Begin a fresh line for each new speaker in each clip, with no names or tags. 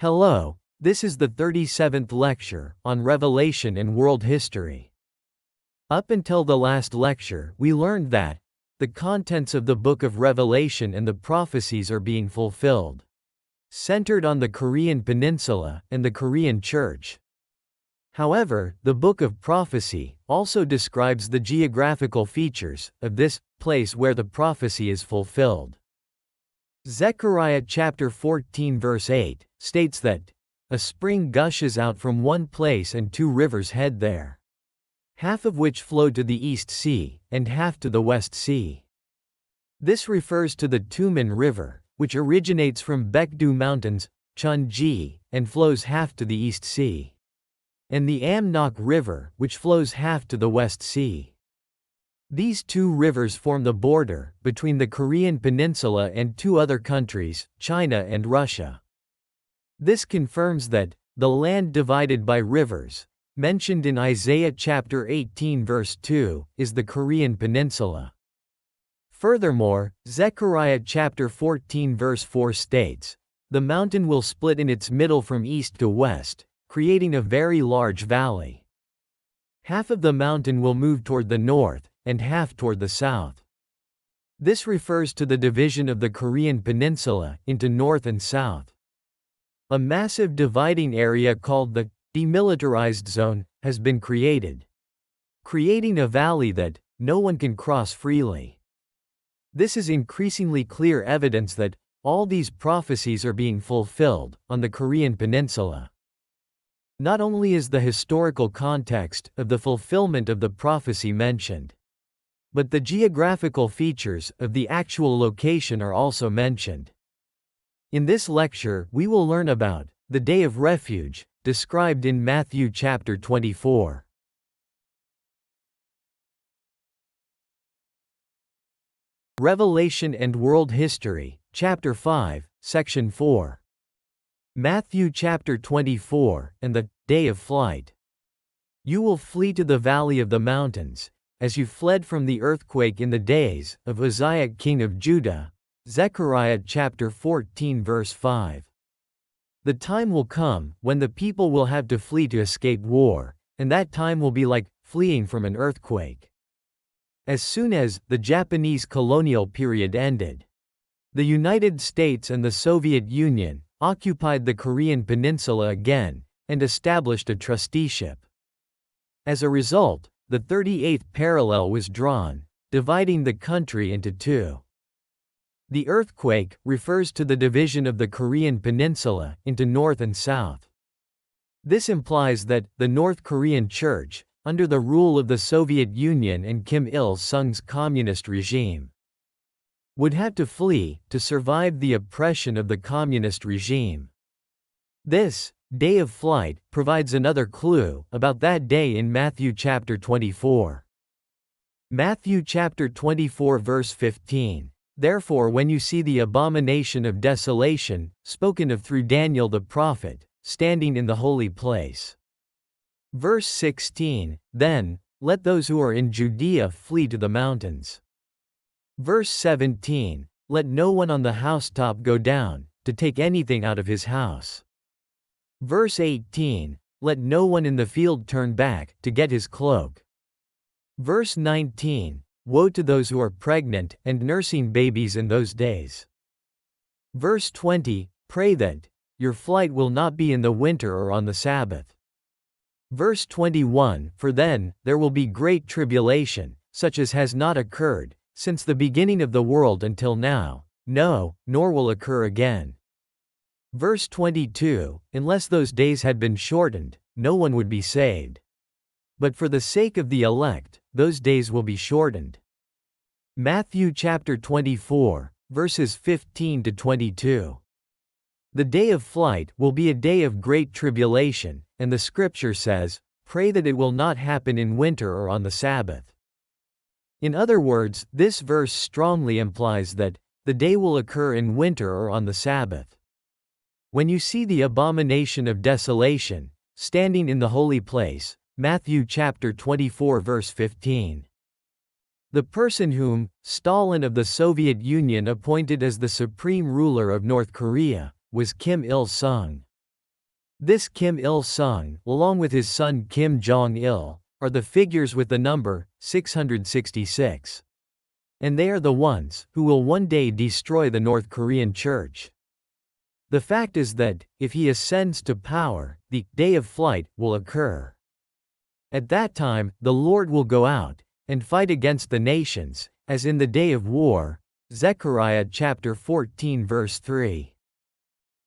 Hello, this is the 37th lecture on Revelation and World History. Up until the last lecture, we learned that the contents of the book of Revelation and the prophecies are being fulfilled, centered on the Korean Peninsula and the Korean Church. However, the book of prophecy also describes the geographical features of this place where the prophecy is fulfilled. Zechariah chapter 14 verse 8 states that a spring gushes out from one place and two rivers head there, half of which flow to the East Sea, and half to the West Sea. This refers to the Tumen River, which originates from Baekdu Mountains, Chunji, and flows half to the East Sea, and the Amnok River, which flows half to the West Sea. These two rivers form the border between the Korean Peninsula and two other countries, China and Russia. This confirms that the land divided by rivers, mentioned in Isaiah chapter 18 verse 2, is the Korean Peninsula. Furthermore, Zechariah chapter 14 verse 4 states, "The mountain will split in its middle from east to west, creating a very large valley. Half of the mountain will move toward the north, and half toward the south." This refers to the division of the Korean Peninsula into north and south. A massive dividing area called the demilitarized zone has been created, creating a valley that no one can cross freely. This is increasingly clear evidence that all these prophecies are being fulfilled on the Korean Peninsula. Not only is the historical context of the fulfillment of the prophecy mentioned, but the geographical features of the actual location are also mentioned. In this lecture, we will learn about the Day of Refuge, described in Matthew chapter 24. Revelation and World History, chapter 5, section 4. Matthew chapter 24, and the Day of Flight. You will flee to the valley of the mountains, as you fled from the earthquake in the days of Uzziah king of Judah. Zechariah chapter 14 verse 5. The time will come when the people will have to flee to escape war, and that time will be like fleeing from an earthquake. As soon as the Japanese colonial period ended, the United States and the Soviet Union occupied the Korean Peninsula again, and established a trusteeship. As a result, the 38th parallel was drawn, dividing the country into two. The earthquake refers to the division of the Korean Peninsula into North and South. This implies that the North Korean Church, under the rule of the Soviet Union and Kim Il-sung's communist regime, would have to flee to survive the oppression of the communist regime. This Day of Flight provides another clue about that day in Matthew chapter 24. Matthew chapter 24 verse 15. Therefore when you see the abomination of desolation, spoken of through Daniel the prophet, standing in the holy place. Verse 16, then, let those who are in Judea flee to the mountains. Verse 17, let no one on the housetop go down, to take anything out of his house. Verse 18, let no one in the field turn back, to get his cloak. Verse 19, woe to those who are pregnant and nursing babies in those days. Verse 20, pray that your flight will not be in the winter or on the Sabbath. Verse 21, for then there will be great tribulation, such as has not occurred since the beginning of the world until now, no, nor will occur again. Verse 22, unless those days had been shortened, no one would be saved. But for the sake of the elect, those days will be shortened. Matthew chapter 24, verses 15 to 22. The day of flight will be a day of great tribulation, and the scripture says, pray that it will not happen in winter or on the Sabbath. In other words, this verse strongly implies that the day will occur in winter or on the Sabbath. When you see the abomination of desolation, standing in the holy place, Matthew chapter 24 verse 15. The person whom Stalin of the Soviet Union appointed as the supreme ruler of North Korea was Kim Il-sung. This Kim Il-sung, along with his son Kim Jong-il, are the figures with the number 666. And they are the ones who will one day destroy the North Korean church. The fact is that, if he ascends to power, the day of flight will occur. At that time, the Lord will go out and fight against the nations, as in the day of war. Zechariah chapter 14 verse 3.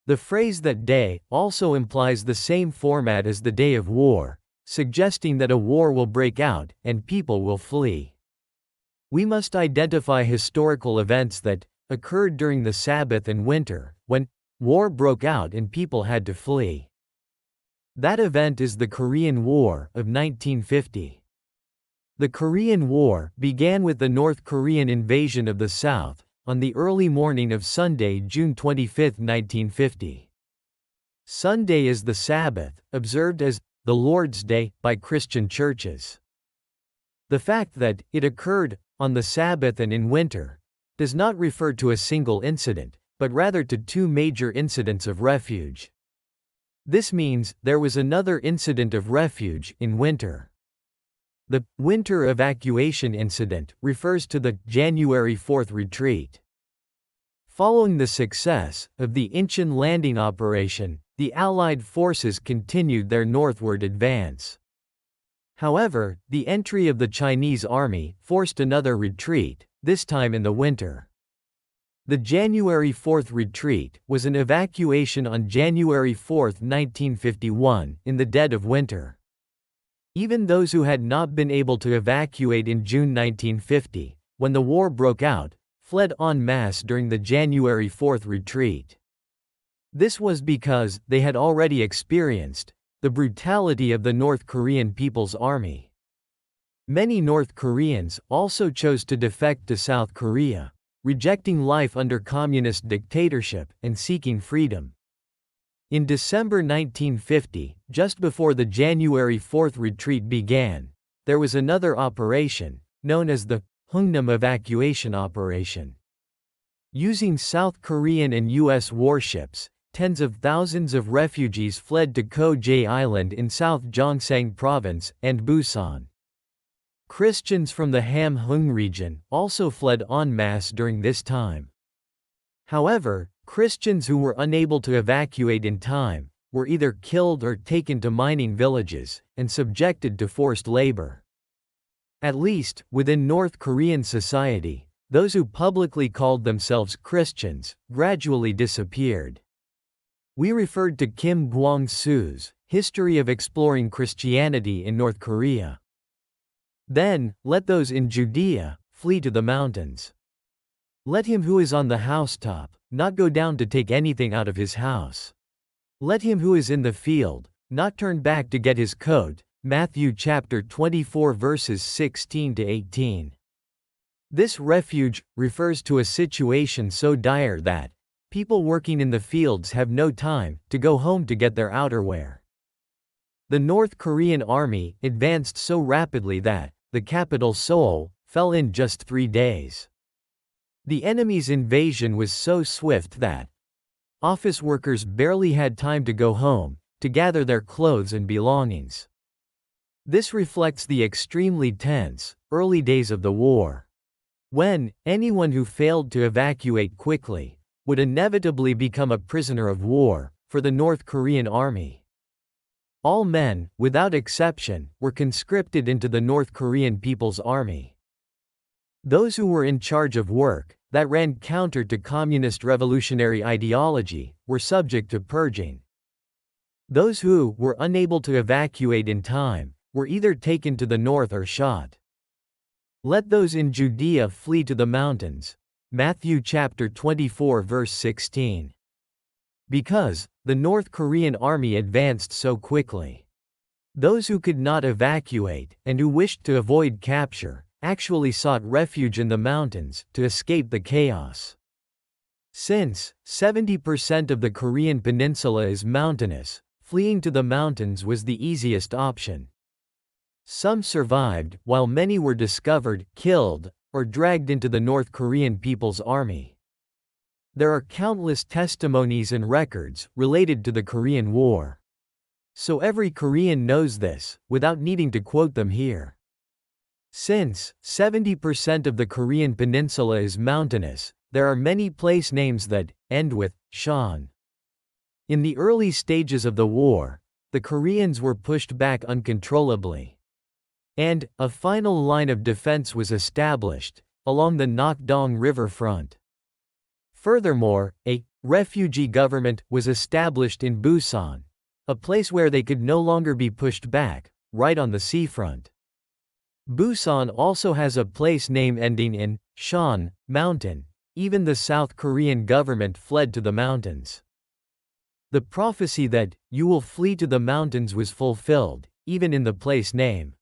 The phrase "that day" also implies the same format as the day of war, suggesting that a war will break out and people will flee. We must identify historical events that occurred during the Sabbath and winter, when war broke out and people had to flee. That event is the Korean War of 1950. The Korean War began with the North Korean invasion of the South on the early morning of Sunday, June 25, 1950. Sunday is the Sabbath, observed as the Lord's Day by Christian churches. The fact that it occurred on the Sabbath and in winter does not refer to a single incident, but rather to two major incidents of refuge. This means there was another incident of refuge in winter. The winter evacuation incident refers to the January 4th retreat. Following the success of the Incheon landing operation, the Allied forces continued their northward advance. However, the entry of the Chinese army forced another retreat, this time in the winter. The January 4th retreat was an evacuation on January 4, 1951, in the dead of winter. Even those who had not been able to evacuate in June 1950, when the war broke out, fled en masse during the January 4th retreat. This was because they had already experienced the brutality of the North Korean People's Army. Many North Koreans also chose to defect to South Korea, rejecting life under communist dictatorship and seeking freedom. In December 1950, just before the January 4th retreat began, there was another operation, known as the Hungnam Evacuation Operation. Using South Korean and U.S. warships, tens of thousands of refugees fled to Ko-jae Island in South Gyeongsang Province and Busan. Christians from the Ham-Hung region also fled en masse during this time. However, Christians who were unable to evacuate in time were either killed or taken to mining villages and subjected to forced labor. At least, within North Korean society, those who publicly called themselves Christians gradually disappeared. We referred to Kim Kwang-soo's History of Exploring Christianity in North Korea. Then, let those in Judea flee to the mountains. Let him who is on the housetop not go down to take anything out of his house. Let him who is in the field not turn back to get his coat. Matthew chapter 24 verses 16 to 18. This refuge refers to a situation so dire that people working in the fields have no time to go home to get their outerwear. The North Korean army advanced so rapidly that the capital Seoul fell in just 3 days. The enemy's invasion was so swift that office workers barely had time to go home to gather their clothes and belongings. This reflects the extremely tense, early days of the war, when anyone who failed to evacuate quickly would inevitably become a prisoner of war for the North Korean army. All men, without exception, were conscripted into the North Korean People's Army. Those who were in charge of work that ran counter to communist revolutionary ideology were subject to purging. Those who were unable to evacuate in time were either taken to the north or shot. Let those in Judea flee to the mountains. Matthew chapter 24 verse 16. Because the North Korean army advanced so quickly, those who could not evacuate and who wished to avoid capture actually sought refuge in the mountains to escape the chaos. Since 70% of the Korean peninsula is mountainous, fleeing to the mountains was the easiest option. Some survived, while many were discovered, killed, or dragged into the North Korean People's Army. There are countless testimonies and records related to the Korean War. So every Korean knows this, without needing to quote them here. Since 70% of the Korean peninsula is mountainous, there are many place names that end with shan. In the early stages of the war, the Koreans were pushed back uncontrollably. And a final line of defense was established, along the Nakdong River front. Furthermore, a refugee government was established in Busan, a place where they could no longer be pushed back, right on the seafront. Busan also has a place name ending in shan, mountain. Even the South Korean government fled to the mountains. The prophecy that you will flee to the mountains was fulfilled, even in the place name.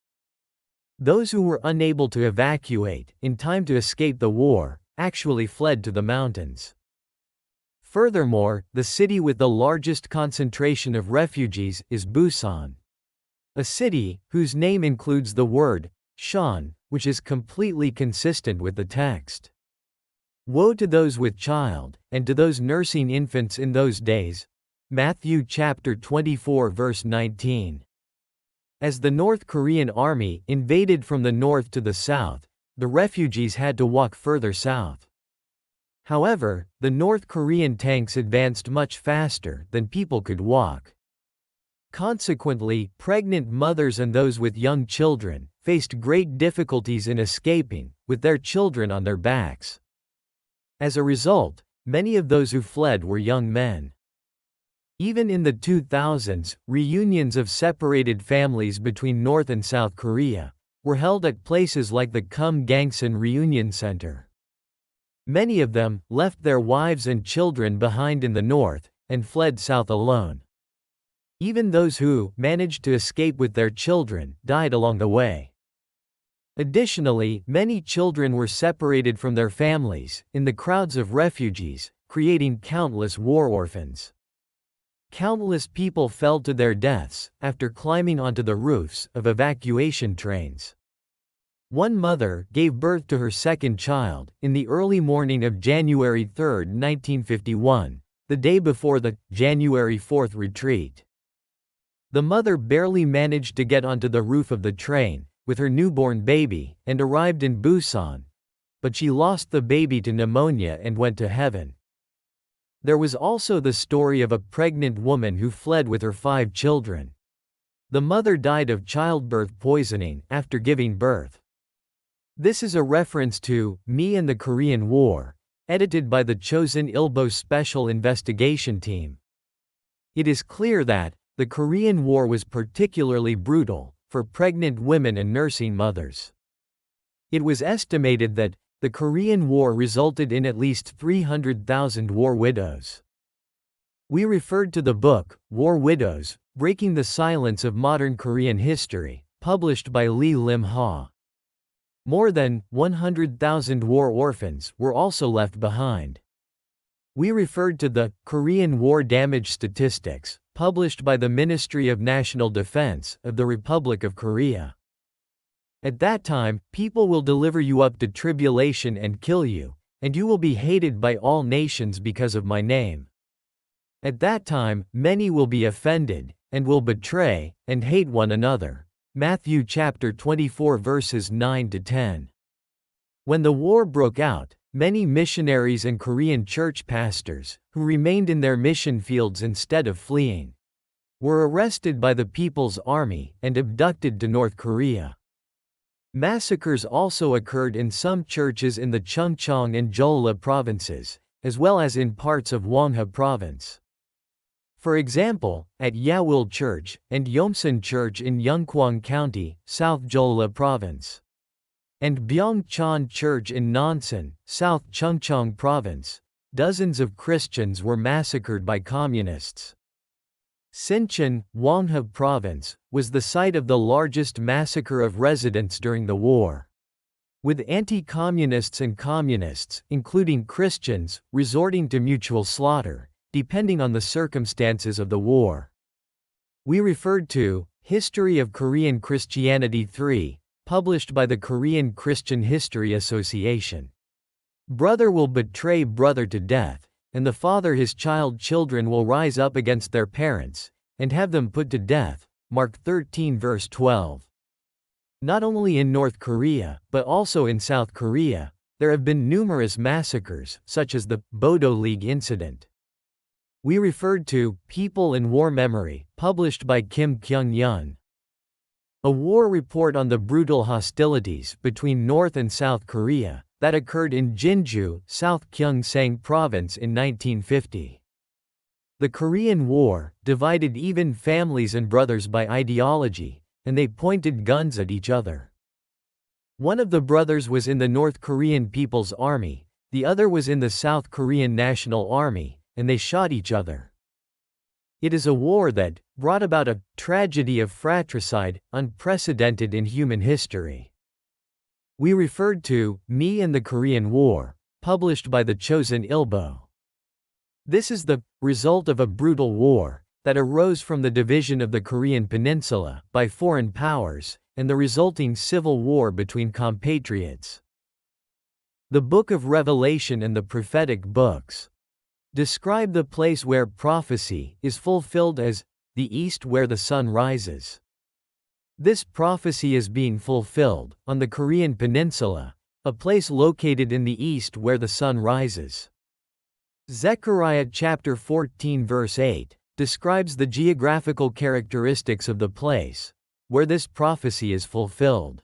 Those who were unable to evacuate in time to escape the war actually fled to the mountains. Furthermore, the city with the largest concentration of refugees is Busan, a city whose name includes the word shan, which is completely consistent with the text. Woe to those with child, and to those nursing infants in those days. Matthew chapter 24 verse 19. As the North Korean army invaded from the north to the south, the refugees had to walk further south. However, the North Korean tanks advanced much faster than people could walk. Consequently, pregnant mothers and those with young children faced great difficulties in escaping, with their children on their backs. As a result, many of those who fled were young men. Even in the 2000s, reunions of separated families between North and South Korea were held at places like the Kumgangsan Reunion Center. Many of them left their wives and children behind in the north and fled south alone. Even those who managed to escape with their children died along the way. Additionally, many children were separated from their families in the crowds of refugees, creating countless war orphans. Countless people fell to their deaths after climbing onto the roofs of evacuation trains. One mother gave birth to her second child in the early morning of January 3, 1951, the day before the January 4th retreat. The mother barely managed to get onto the roof of the train with her newborn baby and arrived in Busan, but she lost the baby to pneumonia and went to heaven. There was also the story of a pregnant woman who fled with her 5 children. The mother died of childbirth poisoning after giving birth. This is a reference to Me and the Korean War, edited by the Chosun Ilbo Special Investigation Team. It is clear that the Korean War was particularly brutal for pregnant women and nursing mothers. It was estimated that the Korean War resulted in at least 300,000 war widows. We referred to the book, War Widows, Breaking the Silence of Modern Korean History, published by Lee Lim-ha. More than 100,000 war orphans were also left behind. We referred to the Korean War Damage Statistics, published by the Ministry of National Defense of the Republic of Korea. At that time, people will deliver you up to tribulation and kill you, and you will be hated by all nations because of my name. At that time, many will be offended, and will betray, and hate one another. Matthew chapter 24 verses 9 to 10. When the war broke out, many missionaries and Korean church pastors, who remained in their mission fields instead of fleeing, were arrested by the People's Army and abducted to North Korea. Massacres also occurred in some churches in the Chungcheong and Jeolla provinces, as well as in parts of Hwanghae province. For example, at Yawil Church and Yeomsan Church in Yeonkwang County, South Jeolla province, and Byongchon Church in Nonsan, South Chungcheong province, dozens of Christians were massacred by communists. Sincheon, Hwanghae province, was the site of the largest massacre of residents during the war, with anti-communists and communists, including Christians, resorting to mutual slaughter, depending on the circumstances of the war. We referred to History of Korean Christianity 3, published by the Korean Christian History Association. Brother will betray brother to death, and the father his children will rise up against their parents, and have them put to death. Mark 13 verse 12. Not only in North Korea, but also in South Korea, there have been numerous massacres, such as the Bodo League incident. We referred to People in War Memory, published by Kim Kyung-yeon, a war report on the brutal hostilities between North and South Korea that occurred in Jinju, South Gyeongsang Province in 1950. The Korean War divided even families and brothers by ideology, and they pointed guns at each other. One of the brothers was in the North Korean People's Army, the other was in the South Korean National Army, and they shot each other. It is a war that brought about a tragedy of fratricide unprecedented in human history. We referred to Me and the Korean War, published by the Chosun Ilbo. This is the result of a brutal war that arose from the division of the Korean Peninsula by foreign powers and the resulting civil war between compatriots. The Book of Revelation and the prophetic books describe the place where prophecy is fulfilled as the east where the sun rises. This prophecy is being fulfilled on the Korean Peninsula, a place located in the east where the sun rises. Zechariah chapter 14 verse 8 describes the geographical characteristics of the place where this prophecy is fulfilled.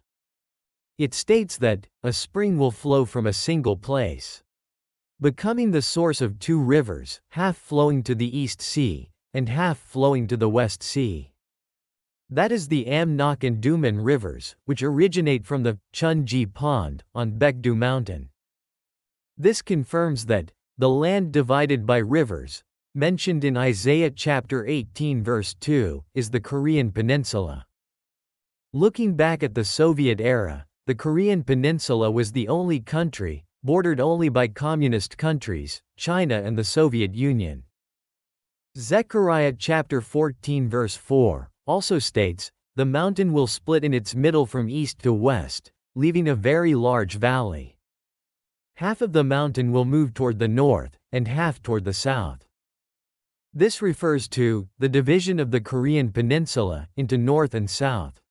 It states that a spring will flow from a single place, becoming the source of two rivers, half flowing to the East Sea and half flowing to the West Sea. That is the Amnok and Duman rivers, which originate from the Chunji Pond on Baekdu Mountain. This confirms that the land divided by rivers, mentioned in Isaiah chapter 18 verse 2, is the Korean Peninsula. Looking back at the Soviet era, the Korean Peninsula was the only country, bordered only by communist countries, China and the Soviet Union. Zechariah chapter 14 verse 4 also states, "The mountain will split in its middle from east to west, leaving a very large valley. Half of the mountain will move toward the north, and half toward the south." This refers to the division of the Korean Peninsula into north and south.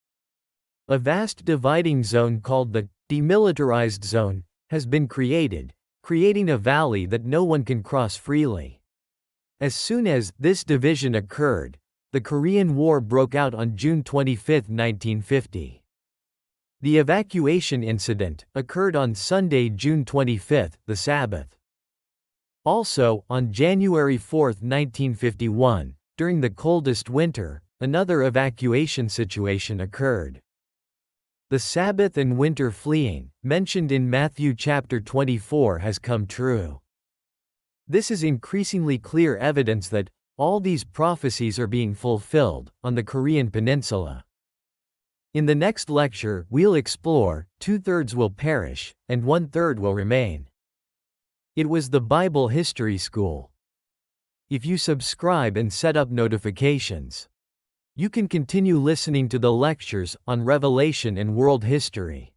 A vast dividing zone called the demilitarized zone has been created, creating a valley that no one can cross freely. As soon as this division occurred, the Korean War broke out on June 25, 1950. The evacuation incident occurred on Sunday, June 25, the Sabbath. Also, on January 4, 1951, during the coldest winter, another evacuation situation occurred. The Sabbath and winter fleeing, mentioned in Matthew chapter 24, has come true. This is increasingly clear evidence that all these prophecies are being fulfilled on the Korean Peninsula. In the next lecture, we'll explore 2/3 will perish, and 1/3 will remain. It was the Bible History School. If you subscribe and set up notifications, you can continue listening to the lectures on Revelation and world history.